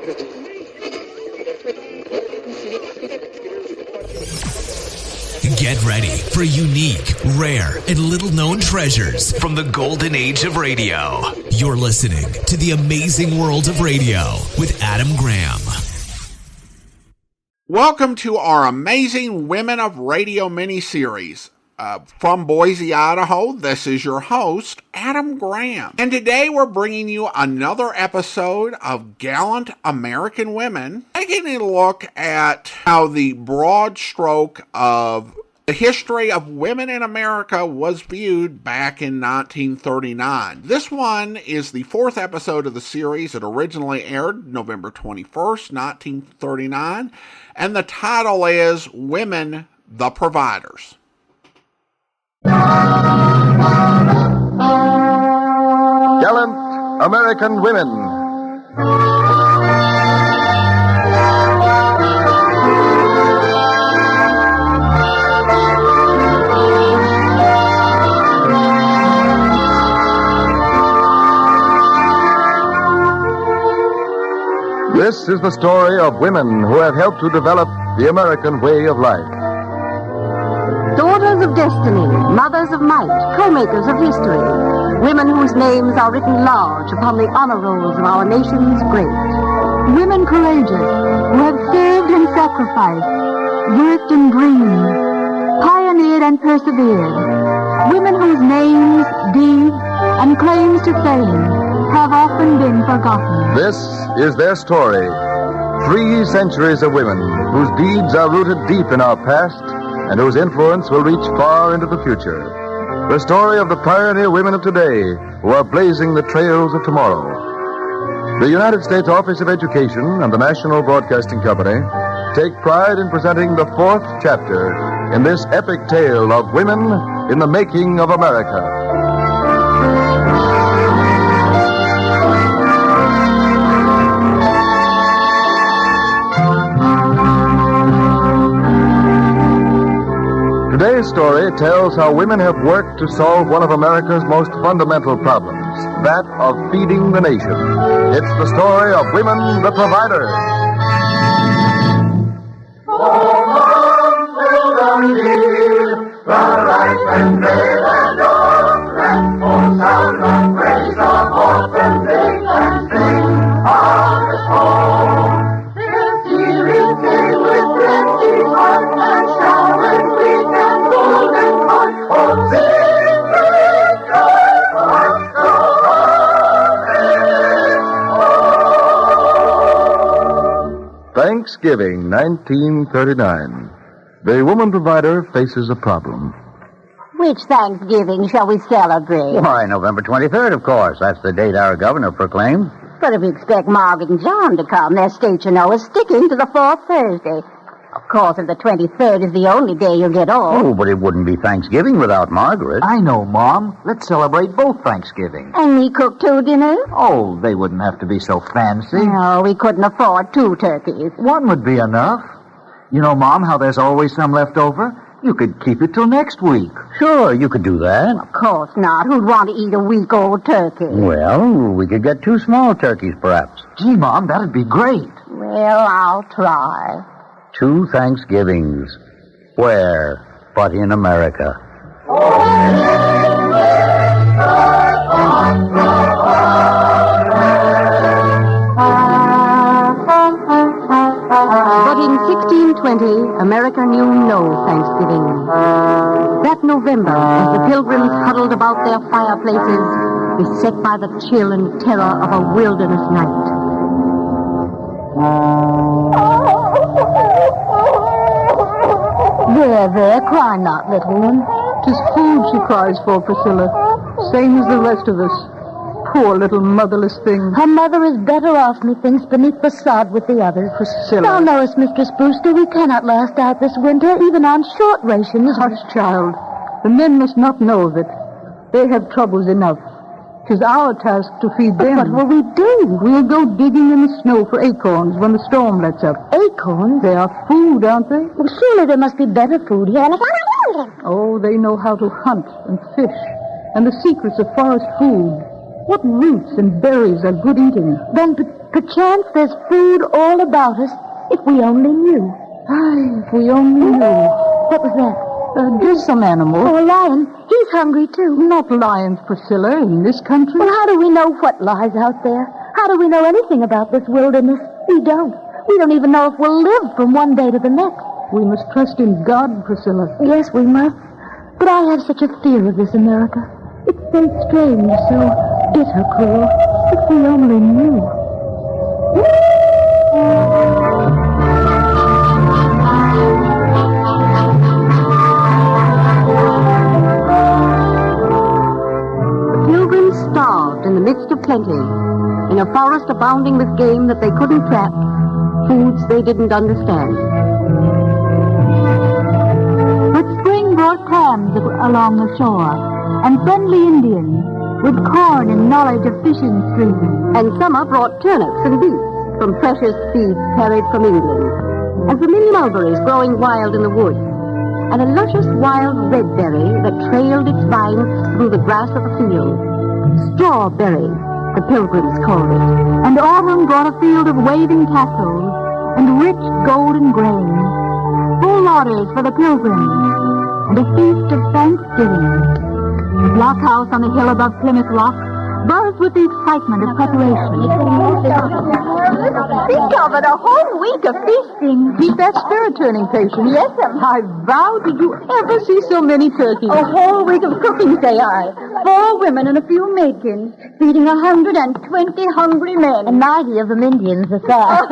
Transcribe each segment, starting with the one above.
Get ready for unique, rare, and little-known treasures from the golden age of radio. You're listening to The Amazing World of Radio with Adam Graham. Welcome to our Amazing Women of Radio mini-series. From Boise, Idaho, this is your host, Adam Graham. And today we're bringing you another episode of Gallant American Women, taking a look at how the broad stroke of the history of women in America was viewed back in 1939. This one is the fourth episode of the series. It originally aired November 21st, 1939, and the title is Women the Providers. Gallant American Women. This is the story of women who have helped to develop the American way of life. Daughters of destiny, mothers of might, co-makers of history, women whose names are written large upon the honor rolls of our nation's great. Women courageous, who have served and sacrificed, worked and dreamed, pioneered and persevered. Women whose names, deeds, and claims to fame have often been forgotten. This is their story. 3 centuries of women whose deeds are rooted deep in our past and whose influence will reach far into the future. The story of the pioneer women of today who are blazing the trails of tomorrow. The United States Office of Education and the National Broadcasting Company take pride in presenting the 4th chapter in this epic tale of women in the making of America. Today's story tells how women have worked to solve one of America's most fundamental problems, that of feeding the nation. It's the story of Women the Providers. The right and brave and young, and full sound of praise of orphan big and sing harvest home. This year is gay with plenty heart and showering wheat and golden corn. Oh, sing with joyful hearts the harvest home. Thanksgiving, 1939. The woman provider faces a problem. Which Thanksgiving shall we celebrate? Why, November 23rd, of course. That's the date our governor proclaimed. But if we expect Margaret and John to come, their state, you know, is sticking to the 4th Thursday. Of course, if the 23rd is the only day you'll get off. Oh, but it wouldn't be Thanksgiving without Margaret. I know, Mom. Let's celebrate both Thanksgivings. And me cook 2 dinners? Oh, they wouldn't have to be so fancy. No, we couldn't afford 2 turkeys. One would be enough. You know, Mom, how there's always some left over? You could keep it till next week. Sure, you could do that. Of course not. Who'd want to eat a week-old turkey? Well, we could get 2 small turkeys, perhaps. Gee, Mom, that'd be great. Well, I'll try. 2 Thanksgivings. Where but in America? But in 1620, America knew no Thanksgiving. That November, as the Pilgrims huddled about their fireplaces, beset by the chill and terror of a wilderness night. There, cry not, little one. 'Tis food she cries for, Priscilla. Same as the rest of us. Poor little motherless thing. Her mother is better off, methinks, beneath the sod with the others. Priscilla. Thou knowest, Mistress Brewster, we cannot last out this winter, even on short rations. Hush, child. The men must not know of it. They have troubles enough. 'Tis our task to feed them. But what will we do? We'll go digging in the snow for acorns when the storm lets up. Acorns? They are food, aren't they? Well, surely there must be better food here. Oh, they know how to hunt and fish, and the secrets of forest food. What roots and berries are good eating? Then Perchance there's food all about us if we only knew. Ay, if we only knew. What was that? Just some animal. Oh, a lion. He's hungry, too. Not lions, Priscilla, in this country. Well, how do we know what lies out there? How do we know anything about this wilderness? We don't. We don't even know if we'll live from one day to the next. We must trust in God, Priscilla. Yes, we must. But I have such a fear of this America. It's so strange, so bitter cruel. If we only knew. The Pilgrims starved in the midst of plenty, in a forest abounding with game that they couldn't track, foods they didn't understand. But spring brought clams along the shore, and friendly Indians with corn and knowledge of fishing streams. And summer brought turnips and beets from precious seeds carried from England, and familiar mulberries growing wild in the woods, and a luscious wild red berry that trailed its vines through the grass of the field. Strawberry, the Pilgrims called it. And autumn brought a field of waving tassels and rich golden grain, full orders for the Pilgrims, and a feast of Thanksgiving. The blockhouse on the hill above Plymouth Rock buzzed with the excitement of preparation. Think of it, a whole week of feasting. Keep that spirit turning, patient. Yes, sir. I vow, did you ever see so many turkeys? A whole week of cooking, say I. 4 women and a few maidkins, feeding 120 hungry men. And 90 of them Indians, besides.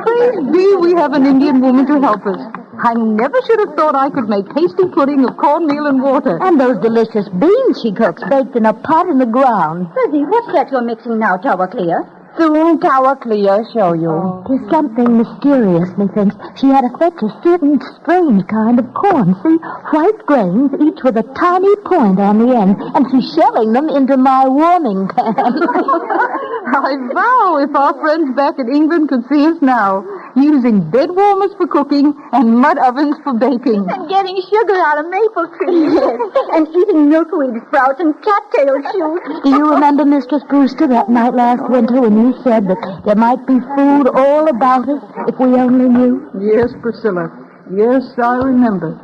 Praise be, we have an Indian woman to help us. I never should have thought I could make hasty pudding of cornmeal and water. And those delicious beans she cooks, baked in a pot in the ground. Lizzie, what's that you're mixing now, Tower Clear? Soon Tower Clear show you. There's something mysterious, methinks. She had to fetch a certain strange kind of corn. See, white grains, each with a tiny point on the end, and she's shelling them into my warming pan. I vow, if our friends back in England could see us now, using bed warmers for cooking and mud ovens for baking. And getting sugar out of maple trees. Yes. And eating milkweed sprouts and cattail shoots. Do you remember, Mistress Brewster, that night last winter when you said that there might be food all about us if we only knew? Yes, Priscilla. Yes, I remember.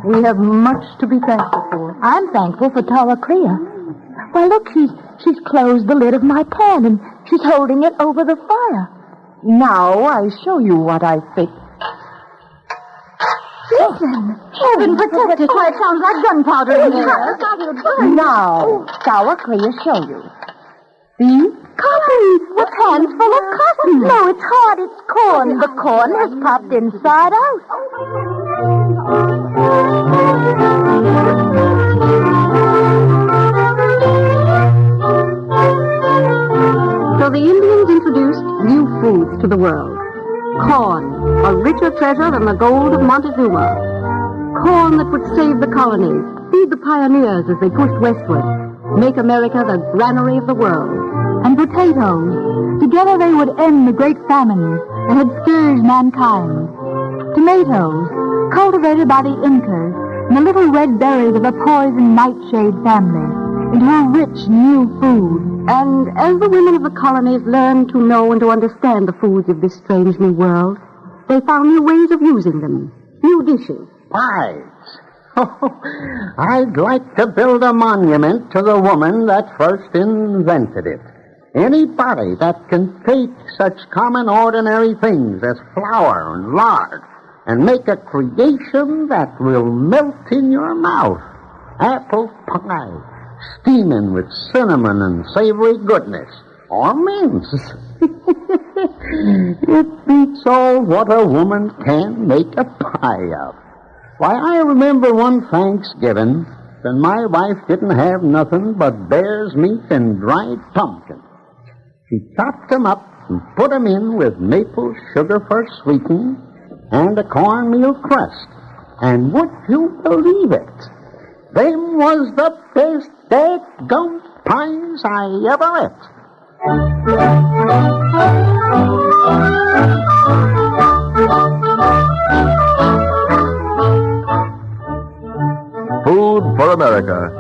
We have much to be thankful for. I'm thankful for Tower Clear. Why, look, she's closed the lid of my pan, and she's holding it over the fire. Now I show you what I fixed. Listen! Heaven protect us! Why, it sounds like gunpowder in here. Now, Tower Clear show you. See? Cotton! The pan's full of cotton! No, it's hard. It's corn. The corn has popped inside out. So the Indians introduced new foods to the world. Corn, a richer treasure than the gold of Montezuma. Corn that would save the colonies, feed the pioneers as they pushed westward, make America the granary of the world. And potatoes. Together they would end the great famine that had scourged mankind. Tomatoes, cultivated by the Incas, and the little red berries of the poison nightshade family, into a rich new food. And as the women of the colonies learned to know and to understand the foods of this strange new world, they found new ways of using them, new dishes. Pies. Oh, I'd like to build a monument to the woman that first invented it. Anybody that can take such common ordinary things as flour and lard and make a creation that will melt in your mouth. Apple pie, steaming with cinnamon and savory goodness, or mince. It beats all what a woman can make a pie of. Why, I remember one Thanksgiving when my wife didn't have nothing but bear's meat and dried pumpkin. She chopped them up and put them in with maple sugar for sweetening and a cornmeal crust. And would you believe it? Them was the best dadgum pies I ever ate. Food for America.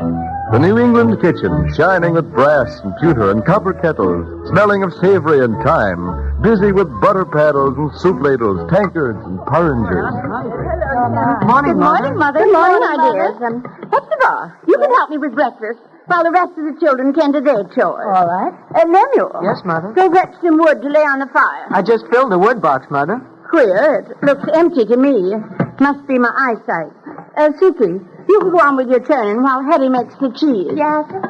The New England kitchen kitchen, shining with brass and pewter and copper kettles, smelling of savory and thyme, busy with butter paddles and soup ladles, tankards and porringers. Good morning, Mother. Good morning, my dears. What's the boss? You can help me with breakfast while the rest of the children tend to their chores. All right. Lemuel. Yes, Mother? Go fetch some wood to lay on the fire. I just filled the wood box, Mother. Queer. It looks empty to me. Must be my eyesight. Suki, you can go on with your turning while Hetty makes the cheese. Yes, sir.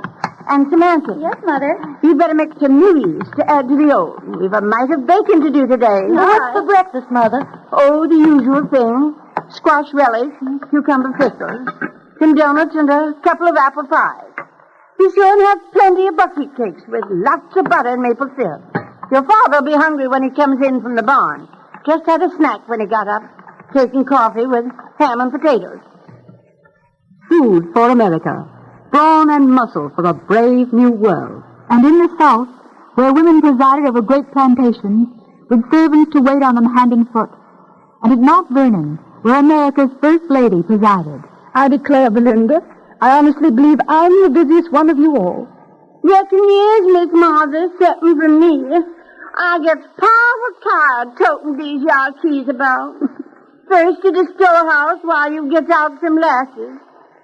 And Samantha. Yes, Mother. You better make some new yeast to add to the old. We've a mite of bacon to do today. What's for breakfast, Mother? Oh, the usual thing. Squash relish, cucumber pickles, some donuts, and a couple of apple pies. Be sure and have plenty of buckwheat cakes with lots of butter and maple syrup. Your father will be hungry when he comes in from the barn. Just had a snack when he got up, taking coffee with ham and potatoes. Food for America. Brawn and muscle for a brave new world. And in the South, where women presided over great plantations, with servants to wait on them hand and foot. And at Mount Vernon, where America's first lady presided. I declare, Belinda, I honestly believe I'm the busiest one of you all. Reckon you is, Miss Martha, excepting for me. I get powerful tired toting these yard keys about. First to the storehouse while you get out some lasses.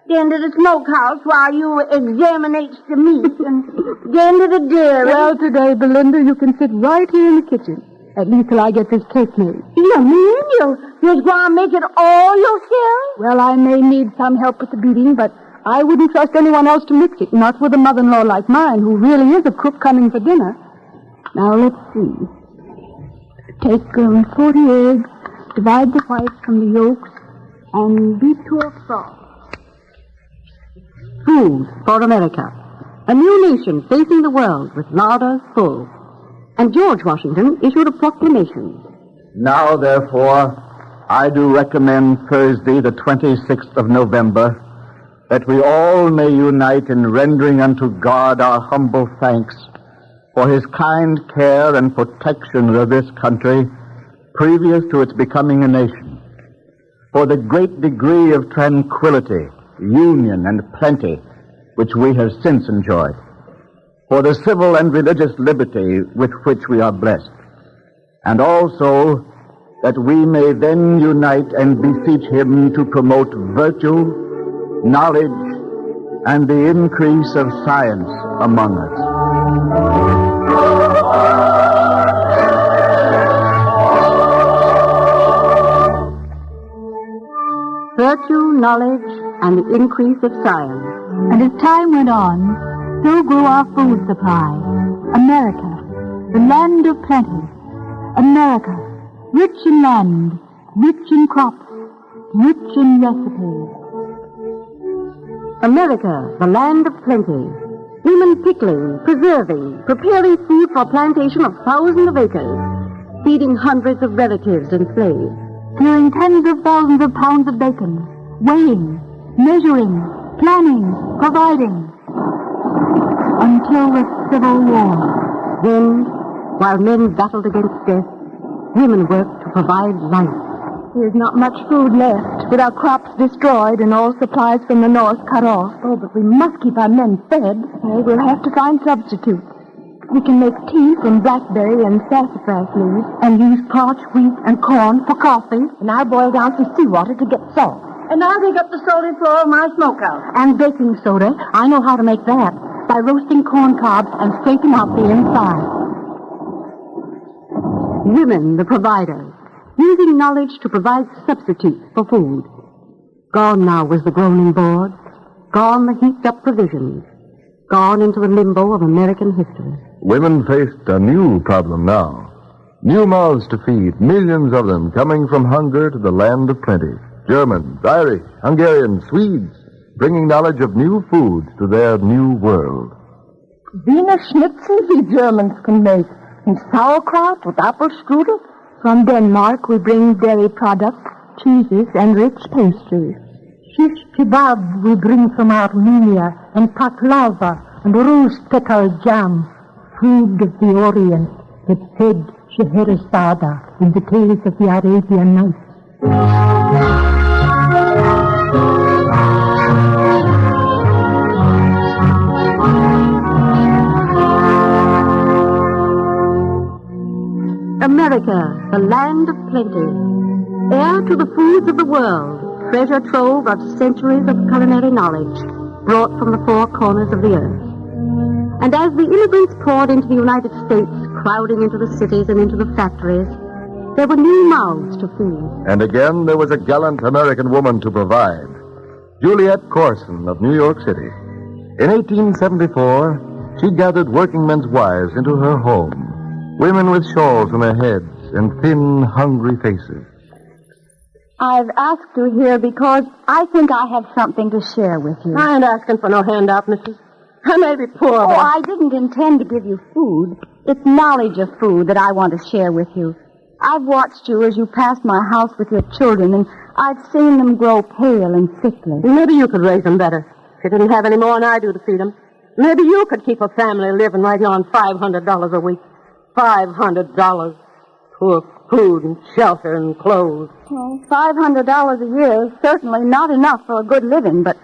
Then to the smokehouse while you examinates the meat. And then to the dairy. Well, today, Belinda, you can sit right here in the kitchen. At least till I get this cake made. You mean you're going to make it all yourself? Well, I may need some help with the beating, but I wouldn't trust anyone else to mix it. Not with a mother-in-law like mine, who really is a cook coming for dinner. Now, let's see. Take 40 eggs, divide the whites from the yolks, and beat to a froth. Food for America. A new nation facing the world with larders full. And George Washington issued a proclamation. Now, therefore, I do recommend Thursday, the 26th of November, that we all may unite in rendering unto God our humble thanks for his kind care and protection of this country previous to its becoming a nation, for the great degree of tranquility, union, and plenty which we have since enjoyed, for the civil and religious liberty with which we are blessed, and also that we may then unite and beseech him to promote virtue, knowledge, and the increase of science among us. Virtue, knowledge, and the increase of science. And as time went on, so grew our food supply. America, the land of plenty. America, rich in land, rich in crops, rich in recipes. America, the land of plenty. Women pickling, preserving, preparing food for a plantation of thousands of acres, feeding hundreds of relatives and slaves. Clearing tens of thousands of pounds of bacon, weighing, measuring, planning, providing. Until the Civil War. Then, while men battled against death, women worked to provide life. There's not much food left, with our crops destroyed and all supplies from the north cut off. Oh, but we must keep our men fed. We'll have to find substitutes. We can make tea from blackberry and sassafras leaves, and use parched wheat and corn for coffee. And I'll boil down some seawater to get salt. And I'll dig up the salty floor of my smokehouse. And baking soda. I know how to make that. By roasting corn cobs and scraping out the inside. Women, the providers, using knowledge to provide substitutes for food. Gone now was the groaning board. Gone the heaped-up provisions. Gone into the limbo of American history. Women faced a new problem now. New mouths to feed, millions of them coming from hunger to the land of plenty. Germans, Irish, Hungarians, Swedes, bringing knowledge of new foods to their new world. Wiener Schnitzel we Germans can make, and sauerkraut with apple strudel. From Denmark we bring dairy products, cheeses, and rich pastries. Shish kebab we bring from Armenia, and baklava and rose petal jam. Food of the Orient that fed Scheherazade in the tales of the Arabian Nights. America, the land of plenty, heir to the foods of the world, treasure trove of centuries of culinary knowledge brought from the four corners of the earth. And as the immigrants poured into the United States, crowding into the cities and into the factories, there were new mouths to feed. And again, there was a gallant American woman to provide. Juliet Corson of New York City. In 1874, she gathered working men's wives into her home. Women with shawls on their heads and thin, hungry faces. I've asked you here because I think I have something to share with you. I ain't asking for no handout, missus. I may be poor, Oh, but... I didn't intend to give you food. It's knowledge of food that I want to share with you. I've watched you as you passed my house with your children, and I've seen them grow pale and sickly. Maybe you could raise them better. If you didn't have any more than I do to feed them. Maybe you could keep a family living right here on $500 a week. $500 for food and shelter and clothes. Well, $500 a year is certainly not enough for a good living, but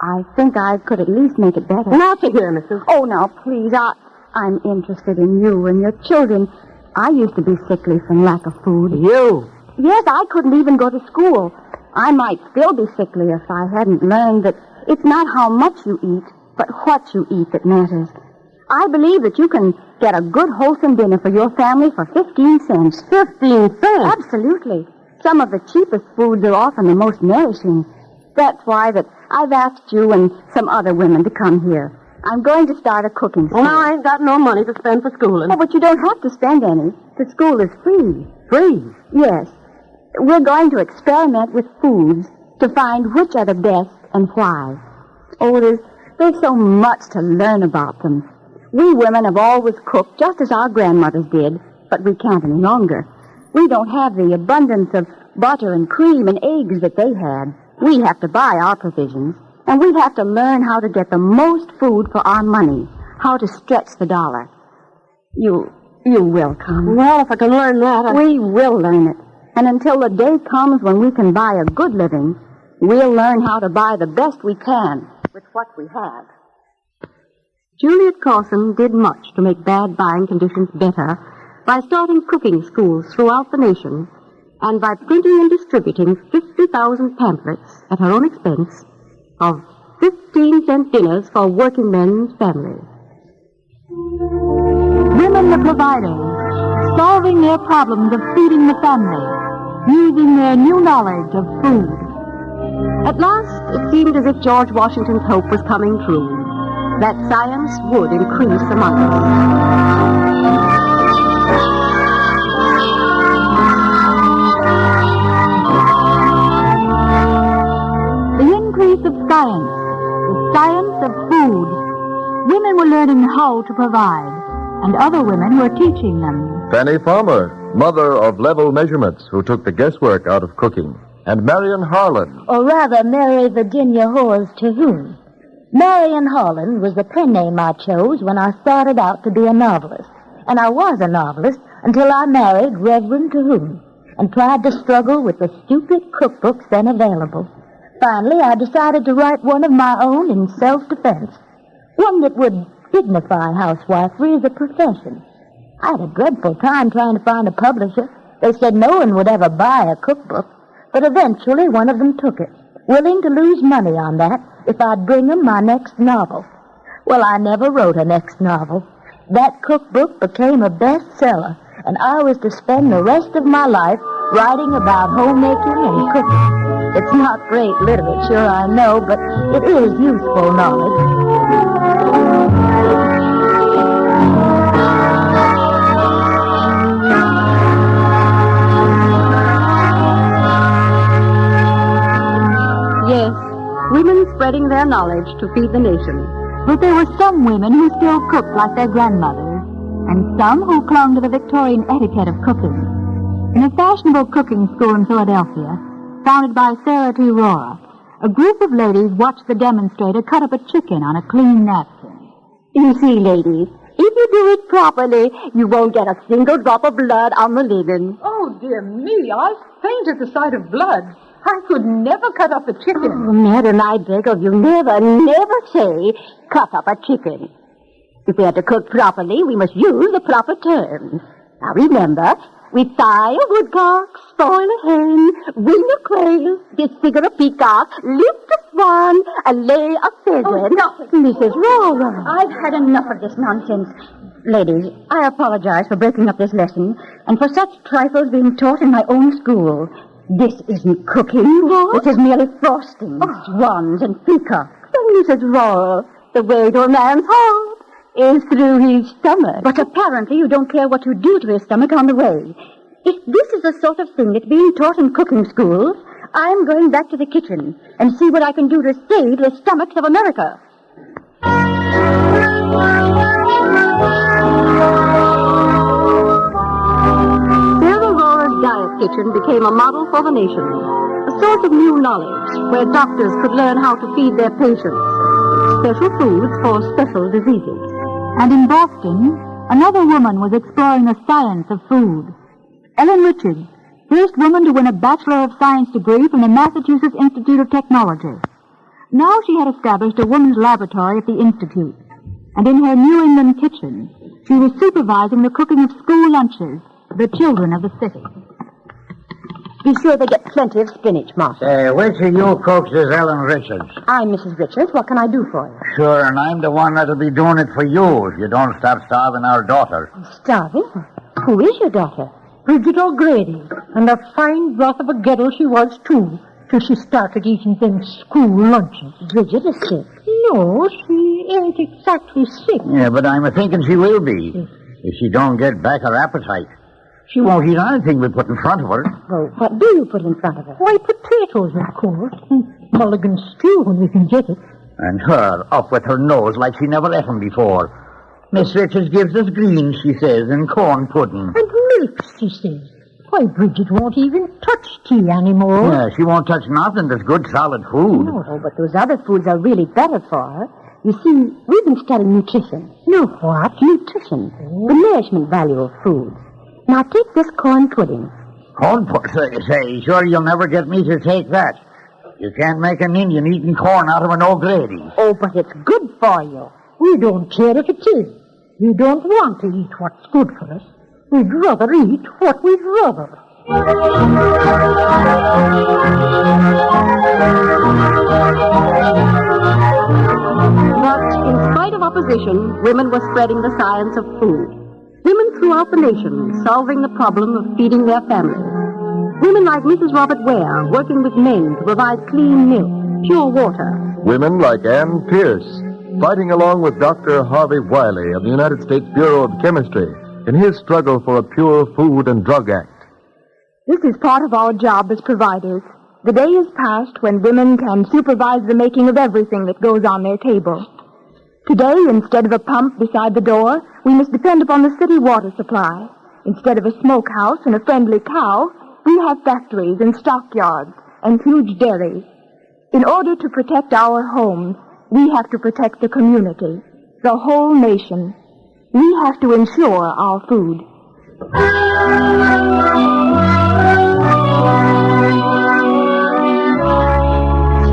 I think I could at least make it better. Now, see here, missus. Oh, now, please, I'm interested in you and your children. I used to be sickly from lack of food. You? Yes, I couldn't even go to school. I might still be sickly if I hadn't learned that it's not how much you eat, but what you eat that matters. I believe that you can get a good, wholesome dinner for your family for 15 cents. 15 cents? Absolutely. Some of the cheapest foods are often the most nourishing. That's why that I've asked you and some other women to come here. I'm going to start a cooking school. Well, now, I ain't got no money to spend for schooling. Oh, but you don't have to spend any. The school is free. Free? Yes. We're going to experiment with foods to find which are the best and why. Oh, there's so much to learn about them. We women have always cooked just as our grandmothers did, but we can't any longer. We don't have the abundance of butter and cream and eggs that they had. We have to buy our provisions, and we have to learn how to get the most food for our money, how to stretch the dollar. You will come. Well, if I can learn that, We will learn it. And until the day comes when we can buy a good living, we'll learn how to buy the best we can with what we have. Juliet Corson did much to make bad buying conditions better by starting cooking schools throughout the nation and by printing and distributing 50,000 pamphlets at her own expense of 15-cent dinners for working men's families. Women the providers, solving their problems of feeding the family, using their new knowledge of food. At last, it seemed as if George Washington's hope was coming true, that science would increase among us. The increase of science, the science of food. Women were learning how to provide, and other women were teaching them. Fanny Farmer, mother of level measurements, who took the guesswork out of cooking. And Marion Harlan. Or rather, Mary Virginia Horace Terhune. Marion Harlan was the pen name I chose when I started out to be a novelist. And I was a novelist until I married Reverend Terhune and tried to struggle with the stupid cookbooks then available. Finally, I decided to write one of my own in self-defense. One that would dignify housewifery as a profession. I had a dreadful time trying to find a publisher. They said no one would ever buy a cookbook. But eventually one of them took it, willing to lose money on that if I'd bring them my next novel. Well, I never wrote a next novel. That cookbook became a bestseller, and I was to spend the rest of my life writing about homemaking and cooking. It's not great literature, I know, but it is useful knowledge. Yes, women spreading their knowledge to feed the nation. But there were some women who still cooked like their grandmothers, and some who clung to the Victorian etiquette of cooking. In a fashionable cooking school in Philadelphia, founded by Sarah T. Rohrer, a group of ladies watched the demonstrator cut up a chicken on a clean napkin. You see, ladies, if you do it properly, you won't get a single drop of blood on the linen. Oh, dear me, I faint at the sight of blood. I could never cut up a chicken. Oh, madam, I beg of you, never say, cut up a chicken. If we are to cook properly, we must use the proper terms. Now remember, we tie a woodcock, spoil a hen, wing a quail, disfigure a peacock, lift a swan, and lay a pheasant. Oh, stop it. Mrs. Rora. I've had enough of this nonsense. Ladies, I apologize for breaking up this lesson and for such trifles being taught in my own school. This isn't cooking. What? This is merely frosting, swans, and peacocks. Mrs. Rora, the way to a man's heart is through his stomach. But apparently you don't care what you do to his stomach on the way. If this is the sort of thing that's being taught in cooking schools, I'm going back to the kitchen and see what I can do to save the stomachs of America. Sarah Rora's Diet Kitchen became a model for the nation, a source of new knowledge where doctors could learn how to feed their patients special foods for special diseases. And in Boston, another woman was exploring the science of food. Ellen Richards, first woman to win a Bachelor of Science degree from the Massachusetts Institute of Technology. Now she had established a woman's laboratory at the Institute. And in her New England kitchen, she was supervising the cooking of school lunches for the children of the city. Be sure they get plenty of spinach, Martha. Which of you folks is Ellen Richards? I'm Mrs. Richards. What can I do for you? Sure, and I'm the one that'll be doing it for you if you don't stop starving our daughter. Starving? Who is your daughter? Bridget O'Grady, and a fine broth of a girl she was, too, till she started eating them school lunches. Bridget is sick. No, she ain't exactly sick. Yeah, but I'm a-thinking she will be if she don't get back her appetite. She won't eat anything we put in front of her. Well, what do you put in front of her? Why, potatoes, of course, and mulligan stew when we can get it. And her up with her nose like she never ate 'em before. Miss Richards gives us greens, she says, and corn pudding. And milk, she says. Why, Bridget won't even touch tea anymore. Yeah, she won't touch nothing that's good, solid food. No, but those other foods are really better for her. You see, we've been studying nutrition. No, what? Nutrition. The nourishment value of foods. Now, take this corn pudding. Corn pudding? Say, sure you'll never get me to take that. You can't make an Indian eating corn out of an O'Grady. Oh, but it's good for you. We don't care if it is. We don't want to eat what's good for us. We'd rather eat what we'd rather. But in spite of opposition, women were spreading the science of food. Women throughout the nation solving the problem of feeding their families. Women like Mrs. Robert Ware working with men to provide clean milk, pure water. Women like Ann Pierce, fighting along with Dr. Harvey Wiley of the United States Bureau of Chemistry in his struggle for a pure Food and Drug Act. This is part of our job as providers. The day is past when women can supervise the making of everything that goes on their table. Today, instead of a pump beside the door, we must depend upon the city water supply. Instead of a smokehouse and a friendly cow, we have factories and stockyards and huge dairies. In order to protect our homes, we have to protect the community, the whole nation. We have to ensure our food.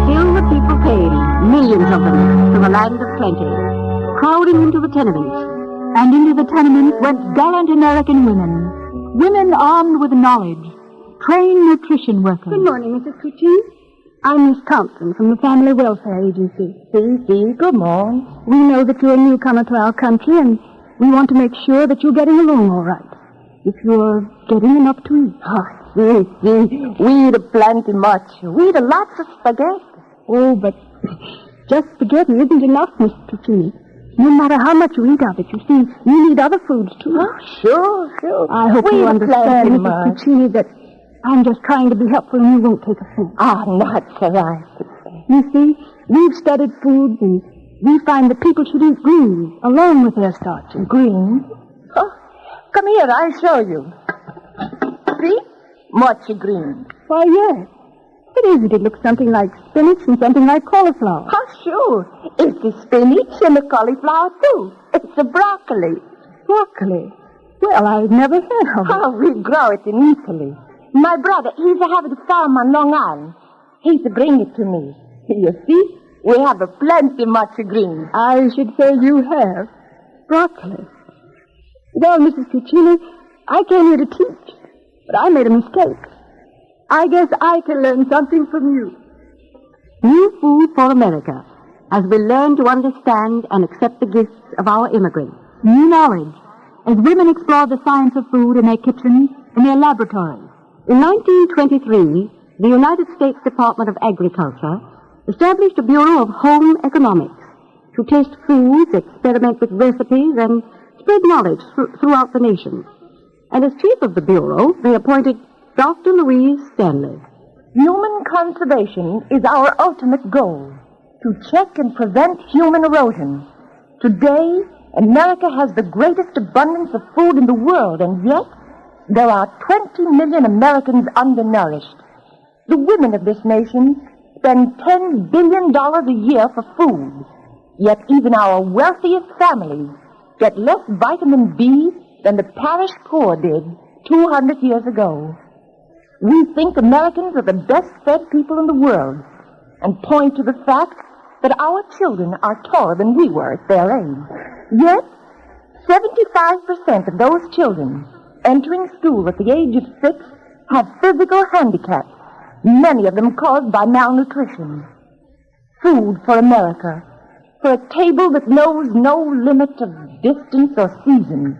Still the people came, millions of them, to the land of plenty, crowding into the tenements. And into the tenements went gallant American women, women armed with knowledge, trained nutrition workers. Good morning, Mrs. Cucci. I'm Miss Thompson from the Family Welfare Agency. Good morning. We know that you're a newcomer to our country, and we want to make sure that you're getting along all right. If you're getting enough to eat. We eat plenty much. We eat lots of spaghetti. Oh, but just spaghetti isn't enough, Miss Cucci. No matter how much you eat of it, you see, you need other foods, too. Oh, sure. I hope you understand, Mrs. Cucci, that I'm just trying to be helpful and you won't take offense. Not so right. You see, we've studied foods and we find that people should eat greens along with their starch. Greens? Oh, come here, I'll show you. See? Much green. Why, yes. What is it? It looks something like spinach and something like cauliflower. Oh, sure. It's the spinach and the cauliflower, too. It's the broccoli. Broccoli? Well, I've never heard of it. Oh, we grow it in Italy. My brother, he's having a farm on Long Island. He's bring it to me. You see, we have plenty much green. I should say you have. Broccoli. Well, Mrs. Cucini, I came here to teach, but I made a mistake. I guess I can learn something from you. New Food for America, as we learn to understand and accept the gifts of our immigrants. New knowledge, as women explore the science of food in their kitchens, in their laboratories. In 1923, the United States Department of Agriculture established a Bureau of Home Economics to test foods, experiment with recipes, and spread knowledge throughout the nation. And as chief of the Bureau, they appointed Dr. Louise Stanley. Human conservation is our ultimate goal, to check and prevent human erosion. Today, America has the greatest abundance of food in the world, and yet there are 20 million Americans undernourished. The women of this nation spend $10 billion a year for food, yet even our wealthiest families get less vitamin B than the parish poor did 200 years ago. We think Americans are the best-fed people in the world and point to the fact that our children are taller than we were at their age. Yet, 75% of those children entering school at the age of 6 have physical handicaps, many of them caused by malnutrition. Food for America, for a table that knows no limit of distance or season.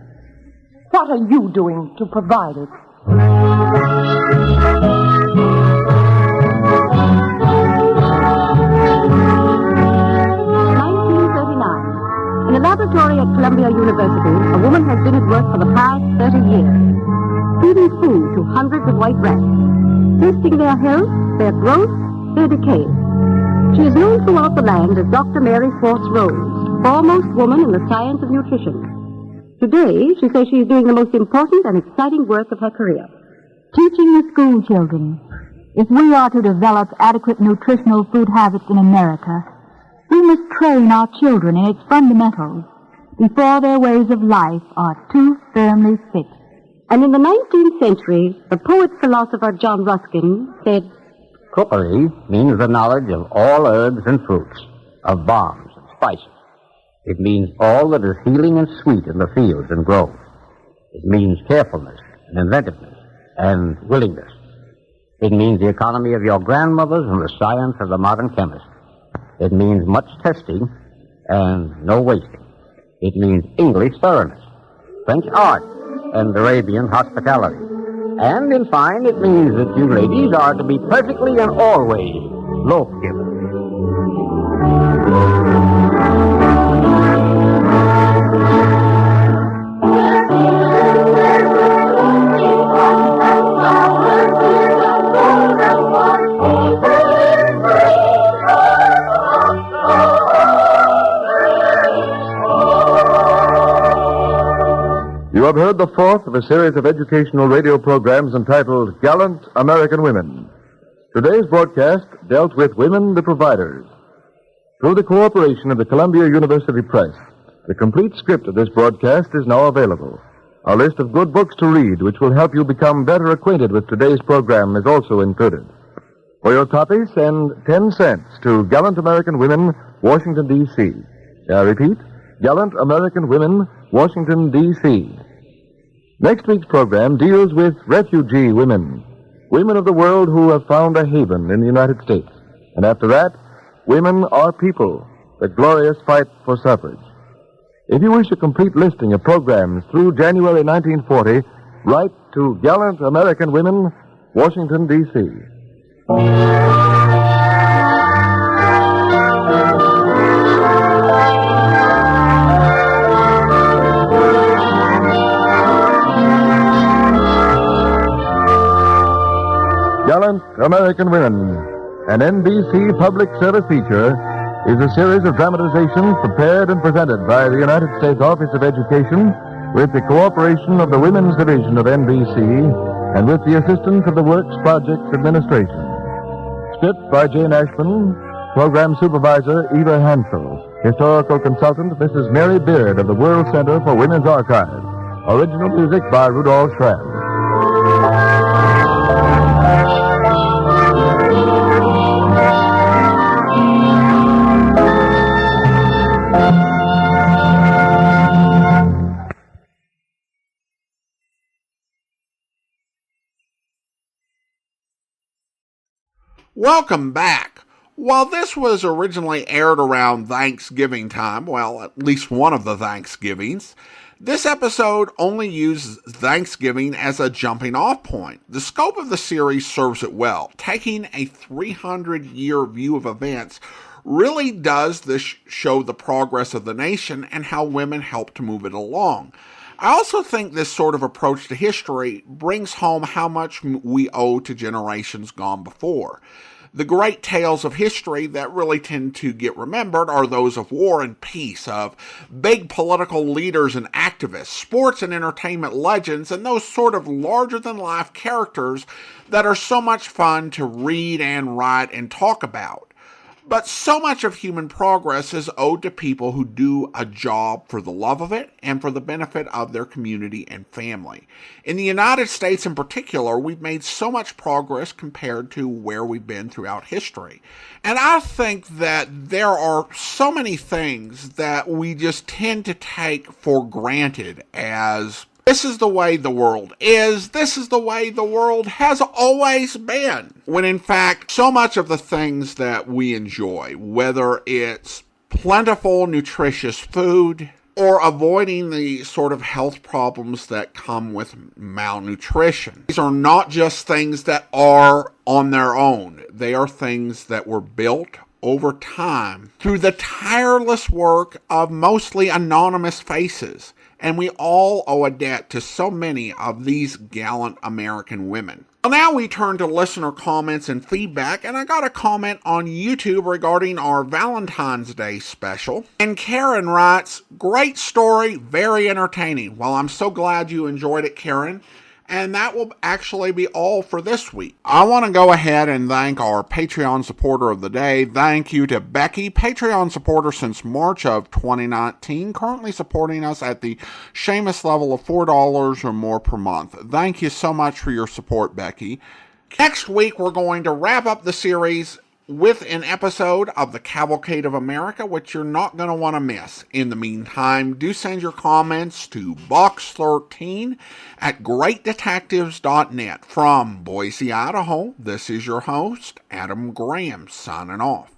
What are you doing to provide it? 1939. In a laboratory at Columbia University, a woman has been at work for the past 30 years, feeding food to hundreds of white rats, testing their health, their growth, their decay. She is known throughout the land as Dr. Mary Swartz Rose, foremost woman in the science of nutrition. Today, she says she is doing the most important and exciting work of her career. Teaching the school children. If we are to develop adequate nutritional food habits in America, we must train our children in its fundamentals before their ways of life are too firmly fixed. And in the 19th century, the poet-philosopher John Ruskin said, Cookery means the knowledge of all herbs and fruits, of balms and spices. It means all that is healing and sweet in the fields and groves. It means carefulness and inventiveness and willingness. It means the economy of your grandmothers and the science of the modern chemist. It means much testing and no wasting. It means English thoroughness, French art, and Arabian hospitality. And, in fine, it means that you ladies are to be perfectly and always loaf-givers. You have heard the fourth of a series of educational radio programs entitled Gallant American Women. Today's broadcast dealt with women the providers. Through the cooperation of the Columbia University Press, the complete script of this broadcast is now available. A list of good books to read, which will help you become better acquainted with today's program, is also included. For your copy, send 10 cents to Gallant American Women, Washington, D.C. I repeat, Gallant American Women, Washington, D.C. Next week's program deals with refugee women, women of the world who have found a haven in the United States. And after that, Women Are People, the glorious fight for suffrage. If you wish a complete listing of programs through January 1940, write to Gallant American Women, Washington, D.C. Gallant American Women, an NBC public service feature, is a series of dramatizations prepared and presented by the United States Office of Education with the cooperation of the Women's Division of NBC and with the assistance of the Works Projects Administration. Script by Jane Ashman, Program Supervisor Eva Hansel, Historical Consultant Mrs. Mary Beard of the World Center for Women's Archives. Original music by Rudolph Schramm. Welcome back. While this was originally aired around Thanksgiving time, well, at least one of the Thanksgivings, this episode only uses Thanksgiving as a jumping off point. The scope of the series serves it well. Taking a 300-year view of events really does this show the progress of the nation and how women help to move it along. I also think this sort of approach to history brings home how much we owe to generations gone before. The great tales of history that really tend to get remembered are those of war and peace, of big political leaders and activists, sports and entertainment legends, and those sort of larger-than-life characters that are so much fun to read and write and talk about. But so much of human progress is owed to people who do a job for the love of it and for the benefit of their community and family. In the United States in particular, we've made so much progress compared to where we've been throughout history. And I think that there are so many things that we just tend to take for granted as this is the way the world is. This is the way the world has always been. When in fact, so much of the things that we enjoy, whether it's plentiful, nutritious food, or avoiding the sort of health problems that come with malnutrition, these are not just things that are on their own. They are things that were built over time through the tireless work of mostly anonymous faces. And we all owe a debt to so many of these gallant American women. Well, now we turn to listener comments and feedback, and I got a comment on YouTube regarding our Valentine's Day special. And Karen writes, "Great story, very entertaining." Well, I'm so glad you enjoyed it, Karen. And that will actually be all for this week. I want to go ahead and thank our Patreon supporter of the day. Thank you to Becky, Patreon supporter since March of 2019, currently supporting us at the Seamus level of $4 or more per month. Thank you so much for your support, Becky. Next week, we're going to wrap up the series with an episode of the Cavalcade of America, which you're not going to want to miss. In the meantime, do send your comments to box13 at greatdetectives.net. From Boise, Idaho, this is your host, Adam Graham, signing off.